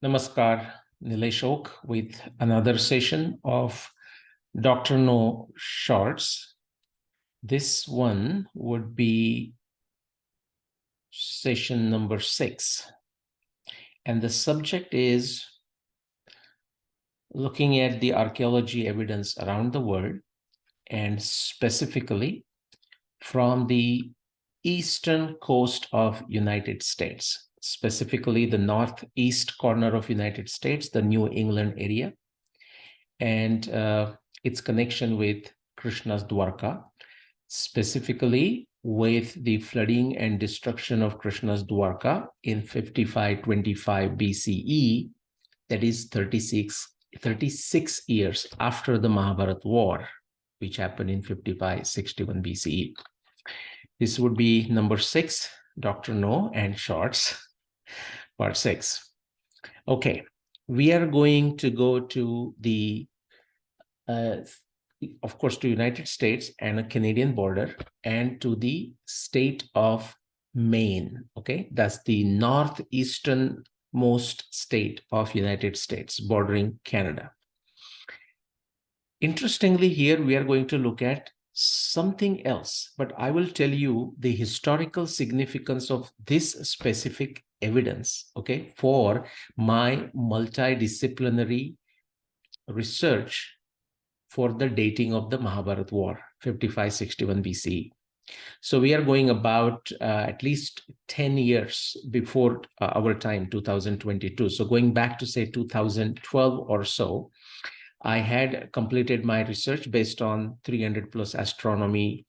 Namaskar, Nileshok, with another session of Dr. No Shorts. This one would be session number 6. And the subject is looking at the archaeology evidence around the world, and specifically from the eastern coast of United States, specifically the northeast corner of United States, the New England area, and its connection with Krishna's Dwarka, specifically with the flooding and destruction of Krishna's Dwarka in 5525 BCE, that is 36 years after the Mahabharata war, which happened in 5561 BCE. This would be number 6, Dr. No and Shorts, part 6. Okay, we are going to go to the of course, to United States and a Canadian border, and to the state of Maine. Okay, that's the northeasternmost state of United States, bordering Canada. Interestingly, here we are going to look at something else, but I will tell you the historical significance of this specific evidence, okay, for my multidisciplinary research for the dating of the Mahabharata war, 5561 BCE. So we are going about at least 10 years before our time, 2022. So going back to say 2012 or so, I had completed my research based on 300 plus astronomy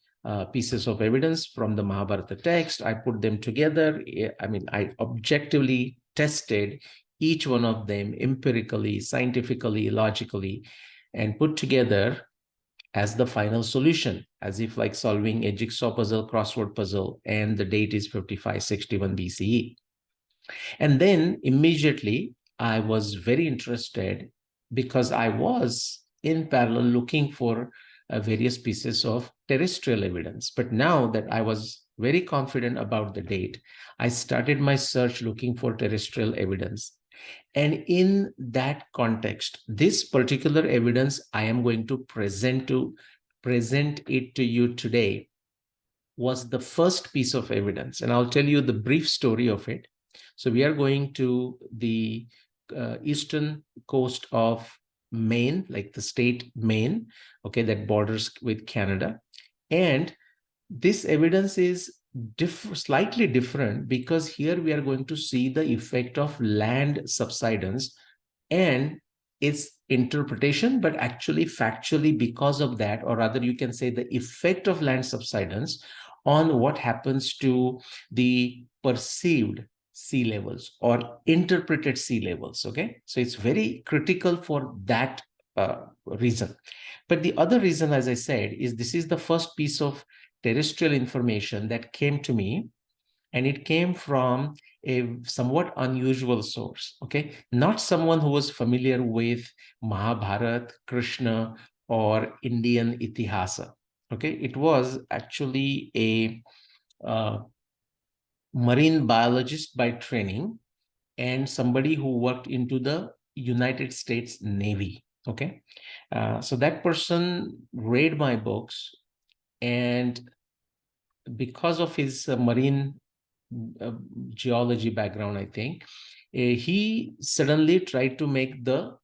pieces of evidence from the Mahabharata text. I put them together. I objectively tested each one of them empirically, scientifically, logically, and put together as the final solution, as if like solving a jigsaw puzzle, crossword puzzle, and the date is 5561 BCE. And then immediately I was very interested, because I was in parallel looking for various pieces of terrestrial evidence. But now that I was very confident about the date, I started my search looking for terrestrial evidence. And in that context, this particular evidence I am going to present it to you today was the first piece of evidence. And I'll tell you the brief story of it. So we are going to the eastern coast of Maine, like the state Maine, okay, that borders with Canada. And this evidence is slightly different, because here we are going to see the effect of land subsidence and its interpretation, but actually factually because of that, or rather you can say the effect of land subsidence on what happens to the perceived sea levels or interpreted sea levels. Okay, so it's very critical for that reason. But the other reason, as I said, is this is the first piece of terrestrial information that came to me, and it came from a somewhat unusual source. Okay, not someone who was familiar with Mahabharata, Krishna, or Indian Itihasa. Okay, it was actually a marine biologist by training, and somebody who worked into the United States Navy. Okay, so that person read my books, and because of his marine geology background, I think, he suddenly tried to make the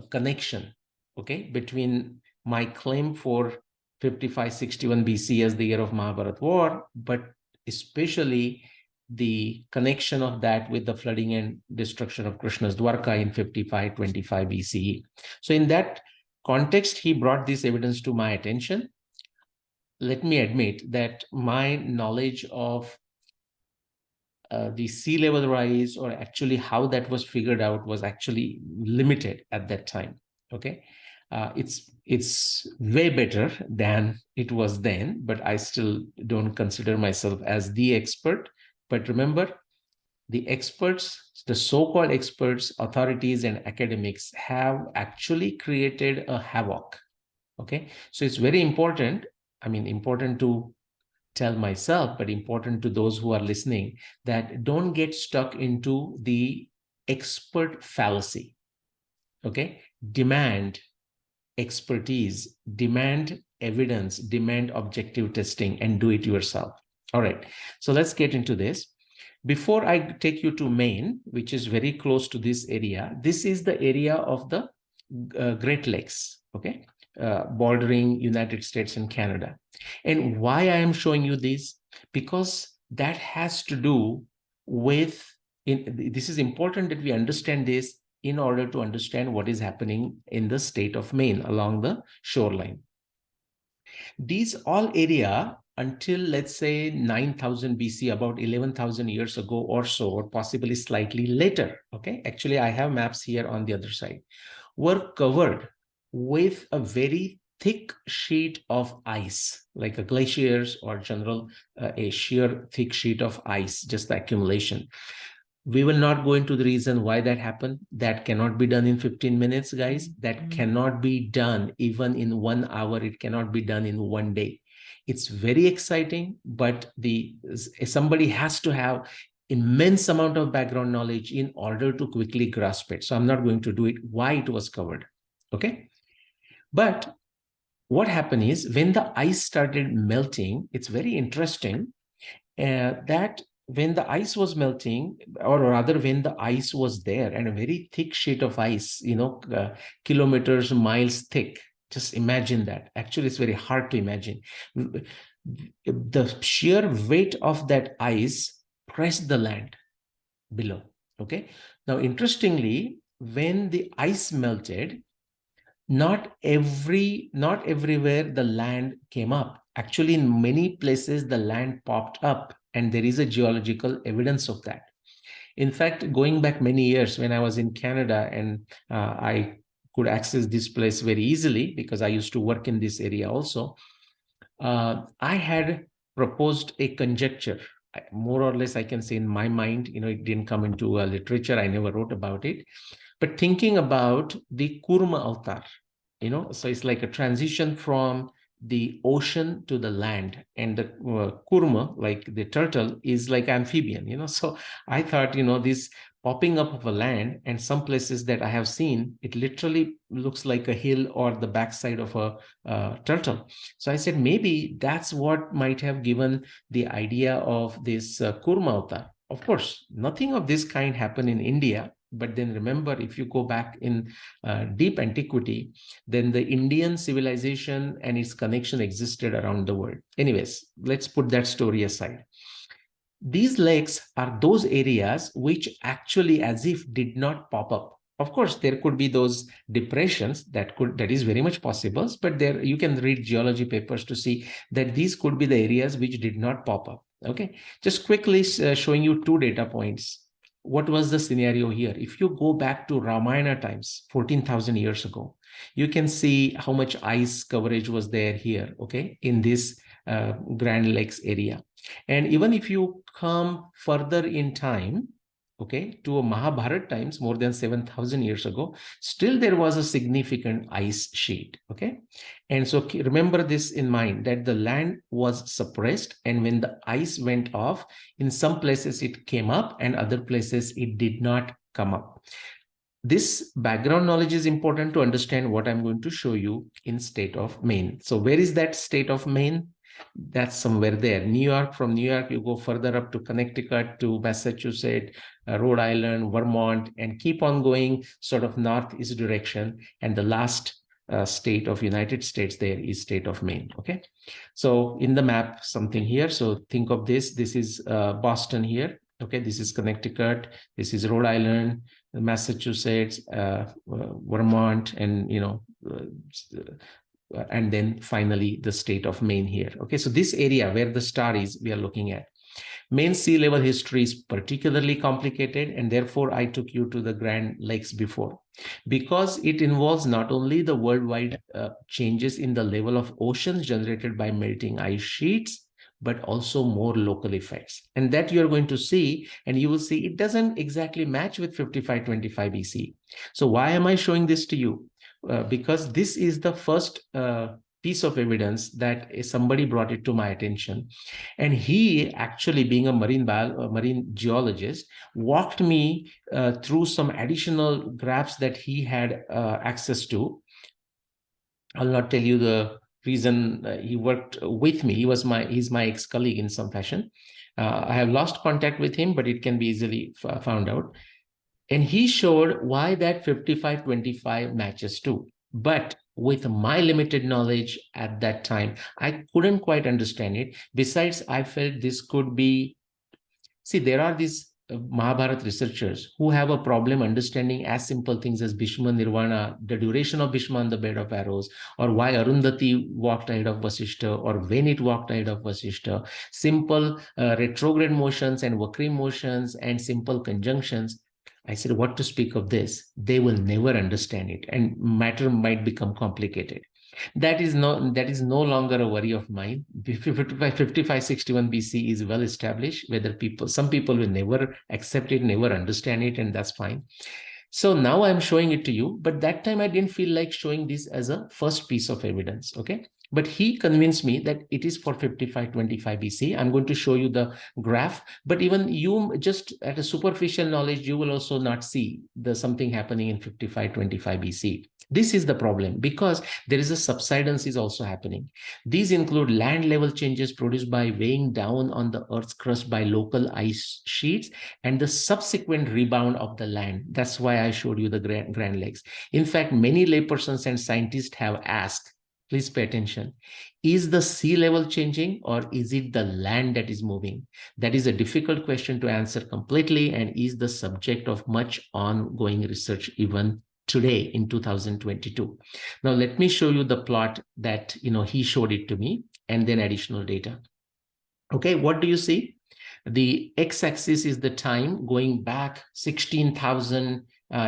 connection, okay, between my claim for 5561 BC as the year of Mahabharata war, but especially the connection of that with the flooding and destruction of Krishna's Dwarka in 5525 BCE. So in that context, he brought this evidence to my attention. Let me admit that my knowledge of the sea level rise, or actually how that was figured out, was actually limited at that time. Okay, it's way better than it was then, but I still don't consider myself as the expert. But remember, the experts, the so-called experts, authorities, and academics have actually created a havoc. Okay, so it's very important. I mean, important to tell myself, but important to those who are listening, that don't get stuck into the expert fallacy. Okay, demand expertise, demand evidence, demand objective testing, and do it yourself. All right, so let's get into this. Before I take you to Maine, which is very close to this area, this is the area of the Great Lakes, okay, bordering United States and Canada. And why I am showing you this? Because that has to do with, this is important that we understand this in order to understand what is happening in the state of Maine along the shoreline. These all area until, let's say, 9000 BC, about 11,000 years ago or so, or possibly slightly later, okay? Actually, I have maps here on the other side, were covered with a very thick sheet of ice, like a glaciers or general, a sheer thick sheet of ice, just the accumulation. We will not go into the reason why that happened. That cannot be done in 15 minutes, guys. That cannot be done even in 1 hour. It cannot be done in 1 day. It's very exciting, but somebody has to have immense amount of background knowledge in order to quickly grasp it. So I'm not going to do it, why it was covered. Okay. But what happened is when the ice started melting, it's very interesting that when the ice was melting, or rather when the ice was there and a very thick sheet of ice, kilometers, miles thick, just imagine that. Actually, it's very hard to imagine. The sheer weight of that ice pressed the land below. Okay. Now, interestingly, when the ice melted, not everywhere the land came up. Actually, in many places, the land popped up, and there is a geological evidence of that. In fact, going back many years when I was in Canada, and I could access this place very easily because I used to work in this area also, I had proposed a conjecture. More or less, I can say in my mind, it didn't come into literature. I never wrote about it. But thinking about the Kurma avatar, so it's like a transition from the ocean to the land, and the kurma, like the turtle, is like amphibian, so I thought, this popping up of a land, and some places that I have seen, it literally looks like a hill or the backside of a turtle. So I said, maybe that's what might have given the idea of this kurma avatar. Of course, nothing of this kind happened in India. But then remember, if you go back in deep antiquity, then the Indian civilization and its connection existed around the world. Anyways, let's put that story aside. These lakes are those areas which actually as if did not pop up. Of course, there could be those depressions that is very much possible, but there you can read geology papers to see that these could be the areas which did not pop up. Okay, just quickly showing you 2 data points. What was the scenario here? If you go back to Ramayana times, 14,000 years ago, you can see how much ice coverage was there here, okay, in this Grand Lakes area. And even if you come further in time, okay, to a Mahabharata times, more than 7,000 years ago, still there was a significant ice sheet, okay? And so remember this in mind, that the land was suppressed, and when the ice went off, in some places it came up and other places it did not come up. This background knowledge is important to understand what I'm going to show you in state of Maine. So where is that state of Maine? That's somewhere there. New York, from New York, you go further up to Connecticut, to Massachusetts, Rhode Island, Vermont, and keep on going sort of northeast direction. And the last state of United States there is state of Maine. Okay. So in the map, something here. So think of this. This is Boston here. Okay. This is Connecticut. This is Rhode Island, Massachusetts, Vermont, and, and then finally the state of Maine here. Okay, so this area where the star is, we are looking at. Maine sea level history is particularly complicated, and therefore I took you to the Grand Lakes before, because it involves not only the worldwide changes in the level of oceans generated by melting ice sheets, but also more local effects. And that you're going to see, and you will see it doesn't exactly match with 5525 BC. So why am I showing this to you? Because this is the first piece of evidence that somebody brought it to my attention. And he actually, being a marine geologist, walked me through some additional graphs that he had access to. I'll not tell you the reason he worked with me. He's my ex-colleague in some fashion. I have lost contact with him, but it can be easily found out. And he showed why that 55-25 matches too. But with my limited knowledge at that time, I couldn't quite understand it. Besides, I felt this could be, see, there are these Mahabharata researchers who have a problem understanding as simple things as Bhishma Nirvana, the duration of Bhishma on the bed of arrows, or why Arundhati walked ahead of Vasishta, or when it walked ahead of Vasishta, simple retrograde motions and Vakri motions and simple conjunctions. I said, what to speak of this? They will never understand it, and matter might become complicated. That is no longer a worry of mine. 5561 BC is well established. Whether some people will never accept it, never understand it, and that's fine. So now I'm showing it to you, but that time I didn't feel like showing this as a first piece of evidence, okay? But he convinced me that it is for 55-25 BC. I'm going to show you the graph, but even you, just at a superficial knowledge, you will also not see something happening in 55-25 BC. This is the problem, because there is a subsidence is also happening. These include land level changes produced by weighing down on the Earth's crust by local ice sheets and the subsequent rebound of the land. That's why I showed you the Grand Lakes. In fact, many laypersons and scientists have asked, please pay attention, is the sea level changing or is it the land that is moving? That is a difficult question to answer completely and is the subject of much ongoing research even today in 2022. Now, let me show you the plot that he showed it to me, and then additional data. Okay, what do you see? The x-axis is the time going back 16,000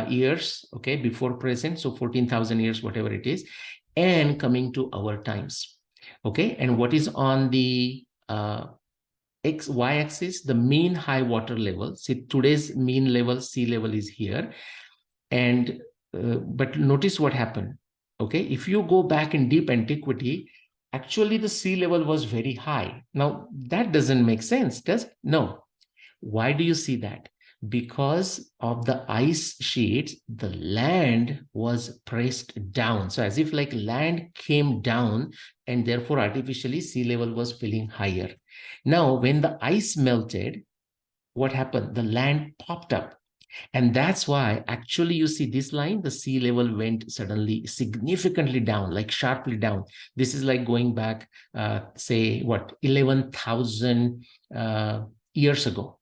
years, okay, before present, so 14,000 years, whatever it is, and coming to our times. Okay, and what is on the y-axis? The mean high water level. See, today's mean level, sea level is here, and but notice what happened. Okay, if you go back in deep antiquity, actually the sea level was very high. Now that doesn't make sense, does it? No. Why do you see that? Because of the ice sheets, the land was pressed down. So as if like land came down, and therefore artificially sea level was feeling higher. Now when the ice melted, what happened? The land popped up. And that's why actually you see this line, the sea level went suddenly significantly down, like sharply down. This is like going back, say, what, 11,000 years ago.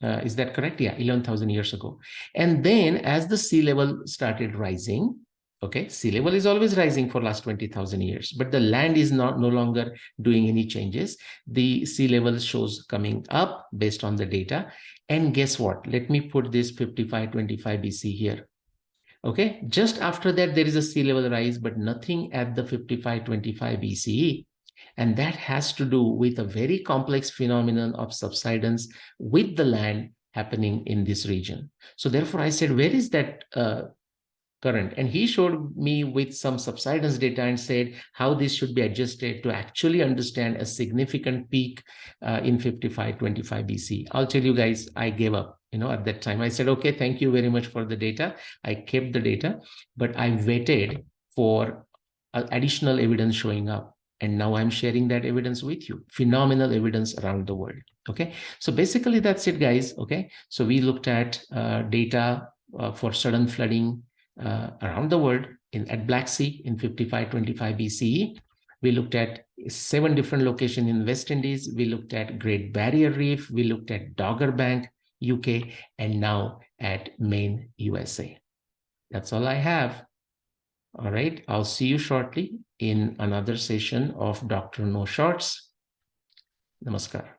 Is that correct? Yeah, 11,000 years ago. And then as the sea level started rising, okay, sea level is always rising for last 20,000 years, but the land is no longer doing any changes. The sea level shows coming up based on the data. And guess what? Let me put this 55-25 BC here. Okay, just after that, there is a sea level rise, but nothing at the 55-25 BCE. And that has to do with a very complex phenomenon of subsidence with the land happening in this region. So therefore, I said, where is that current? And he showed me with some subsidence data and said how this should be adjusted to actually understand a significant peak in 55-25 BC. I'll tell you guys, I gave up. At that time, I said, okay, thank you very much for the data. I kept the data, but I waited for additional evidence showing up. And now I'm sharing that evidence with you. Phenomenal evidence around the world. Okay, so basically that's it, guys. Okay, so we looked at data for sudden flooding around the world at Black Sea in 55-25 BCE. We looked at 7 different locations in West Indies. We looked at Great Barrier Reef. We looked at Dogger Bank, UK, and now at Maine, USA. That's all I have. All right, I'll see you shortly in another session of Dr. No Shorts. Namaskar.